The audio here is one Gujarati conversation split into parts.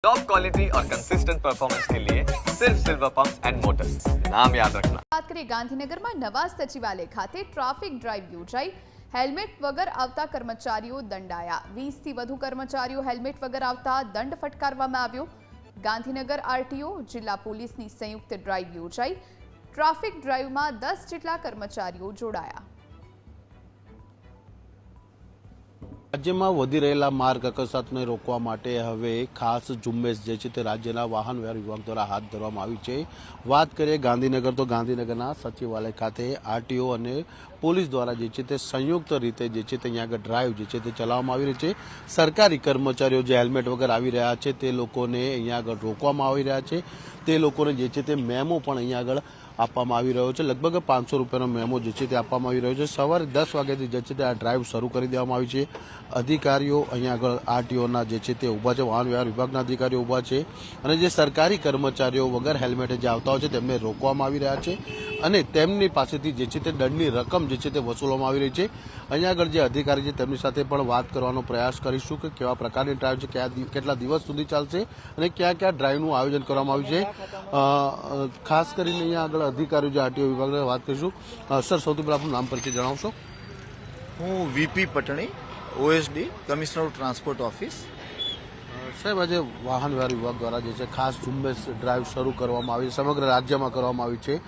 टॉप क्वालिटी और कंसिस्टेंट परफॉर्मेंस के लिए सिर्फ सिल्वर पंप्स एंड मोटर्स, नाम याद रखना। વાત કરીએ ગાંધીનગરમાં નવા સચિવાલય ખાતે ટ્રાફિક ડ્રાઈવ યોજાઈ। હેલ્મેટ વગર આવતા કર્મચારીઓ દંડાયા। 20 થી વધુ કર્મચારીઓ હેલ્મેટ વગર આવતા દંડ ફટકારવામાં આવ્યો। ગાંધીનગર આરટીઓ જિલ્લા પોલીસની સંયુક્ત ડ્રાઈવ યોજાઈ। ટ્રાફિક ડ્રાઈવમાં 10 જેટલા કર્મચારીઓ જોડાયા। રાજ્યમાં વધી રહેલા માર્ગ અકસ્માતને રોકવા માટે હવે ખાસ ઝુંબેશ જે છે તે રાજ્યના વાહન વ્યવહાર વિભાગ દ્વારા હાથ ધરવામાં આવી છે। વાત કરીએ ગાંધીનગર તો ગાંધીનગરના સચિવાલય ખાતે આરટીઓ અને પોલીસ દ્વારા જે છે તે સંયુક્ત રીતે જે છે તે અહીંયા આગળ ડ્રાઈવ જે છે તે ચલાવવામાં આવી રહી છે। સરકારી કર્મચારીઓ જે હેલ્મેટ વગર આવી રહ્યા છે તે લોકોને અહીંયા આગળ રોકવામાં આવી રહ્યા છે। તે લોકોને જે છે તે મેમો પણ અહીંયા આગળ આપવામાં આવી રહ્યો છે। લગભગ 500 રૂપિયાનો મેમો જે છે તે આપવામાં આવી રહ્યો છે। સવારે 10 વાગ્યાથી જે છે તે આ ડ્રાઈવ શરૂ કરી દેવામાં આવી છે। અધિકારીઓ અહીંયા આગળ આરટીઓના જે છે તે ઊભા છે, વાહન વ્યવહાર વિભાગના અધિકારીઓ ઊભા છે અને જે સરકારી કર્મચારીઓ વગર હેલ્મેટે જે આવતા હોય છે તેમને રોકવામાં આવી રહ્યા છે અને તેમની પાસેથી જે છે તે દંડની રકમ જે છે તે વસૂલવામાં આવી રહી છે। અહીંયા આગળ જે અધિકારી છે તેમની સાથે પણ વાત કરવાનો પ્રયાસ કરીશું કે કેવા પ્રકારની ડ્રાઈવ છે, કેટલા દિવસ સુધી ચાલશે અને ક્યાં ક્યાં ડ્રાઈવનું આયોજન કરવામાં આવ્યું છે। ખાસ કરીને અહીંયા આગળ અધિકારીઓ જે આરટીઓ વિભાગને વાત કરીશું। સર, સૌથી પહેલા આપનું નામ પરિચય જણાવશો? હું VP Patni, OSD, commissioner of transport office. સાહેબ, આજે વાહન વ્યવહાર વિભાગ દ્વારા જે છે ખાસ ઝુંબેશ ડ્રાઈવ શરૂ કરવામાં આવી છે, સમગ્ર રાજ્યમાં કરવામાં આવી છે।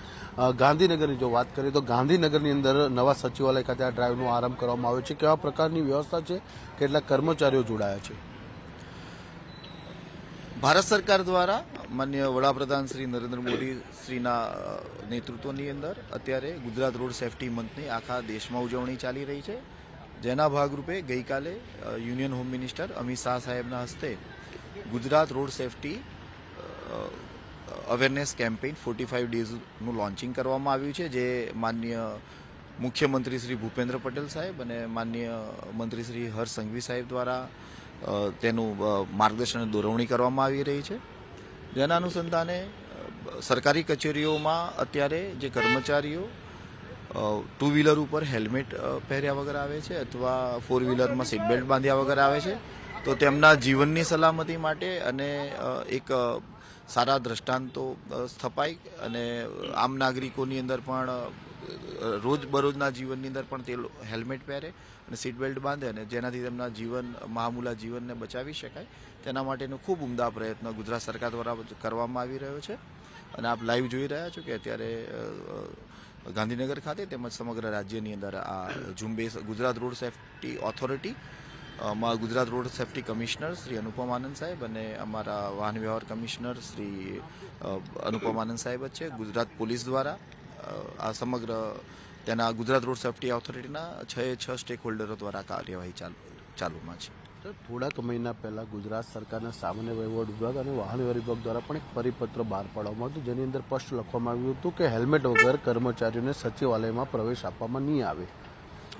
ગાંધીનગરની જો વાત કરીએ તો ગાંધીનગરની અંદર નવા સચિવાલય ખાતે આ ડ્રાઈવનો આરંભ કરવામાં આવ્યો છે। કેવા પ્રકારની વ્યવસ્થા છે, કેટલા કર્મચારીઓ જોડાયા છે? ભારત સરકાર દ્વારા માનનીય વડાપ્રધાન શ્રી નરેન્દ્ર મોદી શ્રીના નેતૃત્વની અંદર અત્યારે ગુજરાત રોડ સેફટી મંથની આખા દેશમાં ઉજવણી ચાલી રહી છે। જેના ભાગરૂપે ગઈકાલે union home minister Amit Shah સાહેબના હસ્તે Gujarat road safety awareness campaign 45 ડેઝનું લોન્ચિંગ કરવામાં આવ્યું છે, જે માનનીય મુખ્યમંત્રી શ્રી ભૂપેન્દ્ર પટેલ સાહેબ અને માનનીય મંત્રી શ્રી હર્ષ સંઘવી સાહેબ દ્વારા તેનું માર્ગદર્શન અને દોરવણી કરવામાં આવી રહી છે। જેના અનુસંધાને સરકારી કચેરીઓમાં અત્યારે જે કર્મચારીઓ ટુ વ્હીલર ઉપર હેલ્મેટ પહેર્યા વગર આવે છે અથવા ફોર વ્હીલરમાં સીટ બેલ્ટ બાંધ્યા વગર આવે છે તો તેમના જીવનની સલામતી માટે અને એક સારા દ્રષ્ટાંતો સ્થપાય અને આમ નાગરિકોની અંદર પણ રોજબરોજના જીવનની અંદર પણ તે હેલ્મેટ પહેરે અને સીટ બેલ્ટ બાંધે અને જેનાથી તેમના મહામૂલા જીવનને બચાવી શકાય તેના માટેનો ખૂબ ઉમદા પ્રયત્ન ગુજરાત સરકાર દ્વારા કરવામાં આવી રહ્યો છે। અને આપ લાઈવ જોઈ રહ્યા છો કે અત્યારે ગાંધીનગર ખાતે તેમજ સમગ્ર રાજ્યની અંદર આ ઝુંબેશ ગુજરાત રોડ સેફટી ઓથોરિટી માં Gujarat road safety commissioner Shri Anupam Anand સાહેબ અને અમારા વાહન વ્યવહાર કમિશનર શ્રી અનુપમ આનંદ સાહેબ જ છે। ગુજરાત પોલીસ દ્વારા આ સમગ્ર તેના ગુજરાત રોડ સેફટી ઓથોરિટીના 6 સ્ટેક હોલ્ડરો દ્વારા કાર્યવાહી ચાલુમાં છે। થોડાક મહિના પહેલા ગુજરાત સરકારના સામાન્ય વહીવટ વિભાગ અને વાહન વ્યવહાર વિભાગ દ્વારા પણ એક પરિપત્ર બહાર પાડવામાં આવ્યું, જેની અંદર સ્પષ્ટ લખવામાં આવ્યું હતું કે હેલ્મેટ વગર કર્મચારીઓને સચિવાલયમાં પ્રવેશ આપવામાં નહીં આવે।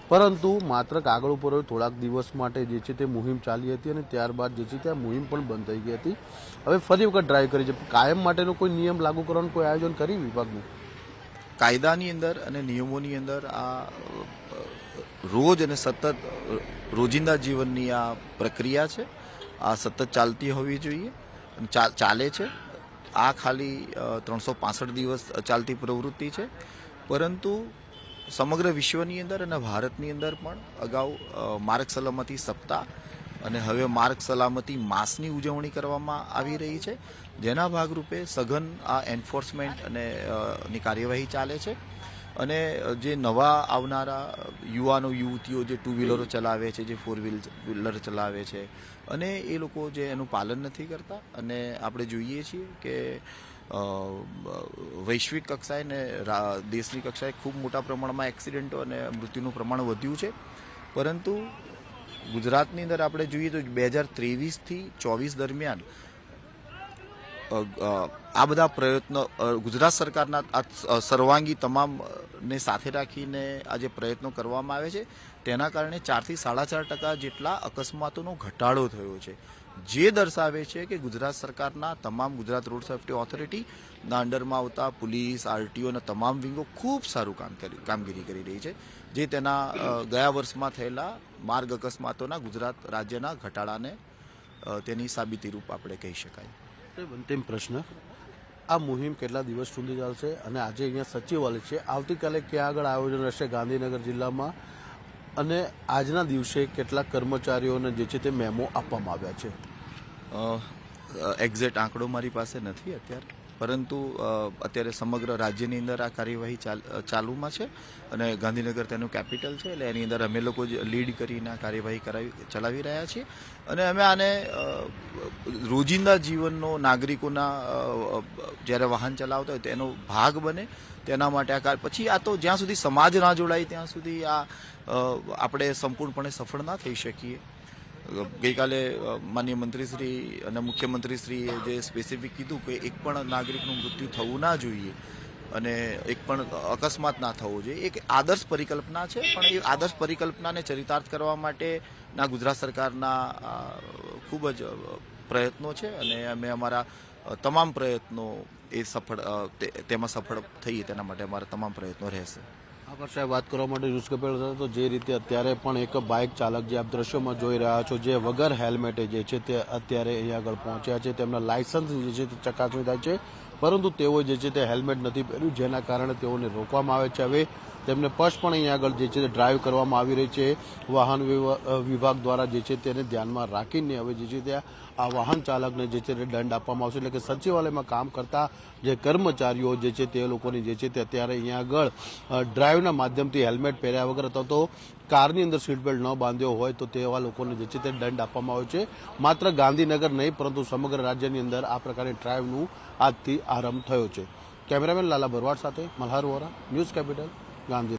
પરંતુ માત્ર કાગળ ઉપર થોડાક દિવસ માટે જે છે તે મુહિમ ચાલી હતી અને ત્યારબાદ જે છે તે મુહિમ પણ બંધ થઈ ગઈ હતી। હવે ફરી વખત ડ્રાઈવ કરી છે। કાયમ માટેનો કોઈ નિયમ લાગુ કરવાનું કોઈ આયોજન કરી વિભાગનું? કાયદાની અંદર અને નિયમોની અંદર આ રોજ અને સતત રોજિંદા જીવનની આ પ્રક્રિયા છે, આ સતત ચાલતી હોવી જોઈએ, ચાલે છે। આ ખાલી 365 દિવસ ચાલતી પ્રવૃત્તિ છે, પરંતુ સમગ્ર વિશ્વની અંદર અને ભારતની અંદર પણ અગાઉ માર્ગ સલામતી સપ્તાહ અને હવે માર્ગ સલામતી માસની ઉજવણી કરવામાં આવી રહી છે, જેના ભાગરૂપે સઘન આ એન્ફોર્સમેન્ટ અને ની કાર્યવાહી ચાલે છે। અને જે નવા આવનારા યુવાનો યુવતીઓ જે ટુ વ્હીલરો ચલાવે છે, જે ફોર વ્હીલર ચલાવે છે અને એ લોકો જે એનું પાલન નથી કરતા અને આપણે જોઈએ છીએ કે વૈશ્વિક કક્ષાએ ને દેશની કક્ષાએ ખૂબ મોટા પ્રમાણમાં એક્સિડન્ટો અને મૃત્યુનું પ્રમાણ વધ્યું છે। પરંતુ ગુજરાતની અંદર આપણે જોઈએ તો 2023થી 24 દરમિયાન આ બધા પ્રયત્નો ગુજરાત સરકારના આ સર્વાંગી તમામને સાથે રાખીને આ જે પ્રયત્નો કરવામાં આવે છે તેના કારણે 4 થી 4.5% જેટલા અકસ્માતોનો ઘટાડો થયો છે, જે દર્શાવે છે કે ગુજરાત સરકારના તમામ ગુજરાત રોડ સેફટી ઓથોરિટીના અંડરમાં આવતા પોલીસ, આરટીઓ અને તમામ વિંગો ખૂબ સારું કામગીરી કરી રહી છે, જે તેના ગયા વર્ષમાં થયેલા માર્ગ અકસ્માતોના ગુજરાત રાજ્યના ઘટાડાને તેની સાબિતીરૂપ આપણે કહી શકાય. અંતિમ પ્રશ્ન, આ મુહિમ કેટલા દિવસ સુધી ચાલશે અને આજે અહીંયા સચિવાલય છે, આવતીકાલે ક્યાં આગળ આયોજન રહેશે ગાંધીનગર જિલ્લામાં અને આજના દિવસે કેટલા કર્મચારીઓને જે છે તે મેમો આપવામાં આવ્યા છે? એક્ઝેક્ટ આંકડો મારી પાસે નથી અત્યારે, પરંતુ અત્યારે સમગ્ર રાજ્યની અંદર આ કાર્યવાહી ચાલુમાં છે અને ગાંધીનગર તેનું કેપિટલ છે, એટલે એની અંદર અમે લોકો જ લીડ કરીને આ કાર્યવાહી ચલાવી રહ્યા છીએ અને અમે આને રોજિંદા જીવનનો નાગરિકોના જ્યારે વાહન ચલાવતા હોય તેનો ભાગ બને તેના માટે આ પછી આ તો જ્યાં સુધી સમાજ ના જોડાય ત્યાં સુધી આ આપણે સંપૂર્ણપણે સફળ ના થઈ શકીએ. ગઈકાલે માનનીય મંત્રીશ્રી અને મુખ્યમંત્રીશ્રીએ જે સ્પેસિફિક કીધું કે એક પણ નાગરિકનું મૃત્યુ થવું ના જોઈએ અને એક પણ અકસ્માત ના થવો જોઈએ, એક આદર્શ પરિકલ્પના છે, પણ એ આદર્શ પરિકલ્પનાને ચરિતાર્થ કરવા માટેના ગુજરાત સરકારના ખૂબ જ પ્રયત્નો છે અને અમે અમારા તમામ પ્રયત્નો તેમાં સફળ થઈએ તેના માટે અમારા તમામ પ્રયત્નો રહેશે. આભાર સાહેબ. વાત કરવા માટે યુઝ કપેલ તો જે રીતે અત્યારે પણ એક બાઇક ચાલક જે આપ દ્રશ્યોમાં જોઈ રહ્યા છો જે વગર હેલ્મેટે જે છે તે અત્યારે અહીંયા આગળ પહોંચ્યા છે, તેમના લાયસન્સ જે છે તે ચકાસણી થાય છે, પરંતુ તેઓ જે છે તે હેલ્મેટ નથી પહેર્યું, જેના કારણે તેઓને રોકવામાં આવે છે. હવે તેમને પર્સ પણ અહીંયા આગળ જે છે તે ડ્રાઈવ કરવામાં આવી રહી છે. વાહન વિભાગ દ્વારા જે છે તેને ધ્યાનમાં રાખીને હવે જે છે તે આ વાહન ચાલકને જે છે તે દંડ આપવામાં આવશે. એટલે કે સચિવાલયમાં કામ કરતા જે કર્મચારીઓ જે છે તે લોકોની જે છે તે અત્યારે અહીંયા આગળ ડ્રાઈવના માધ્યમથી હેલ્મેટ પહેર્યા વગર અથવા તો કારની અંદર સીટ બેલ્ટ ન બાંધ્યો હોય તો તેવા લોકોને જે છે તે દંડ આપવામાં આવ્યો છે. માત્ર ગાંધીનગર નહીં પરંતુ સમગ્ર રાજ્યની અંદર આ પ્રકારની ડ્રાઈવનું આજથી આરંભ થયો છે. કેમેરામેન લાલા ભરવાડ સાથે મલ્હાર વોરા, ન્યૂઝ કેપિટલ, ગાંધી.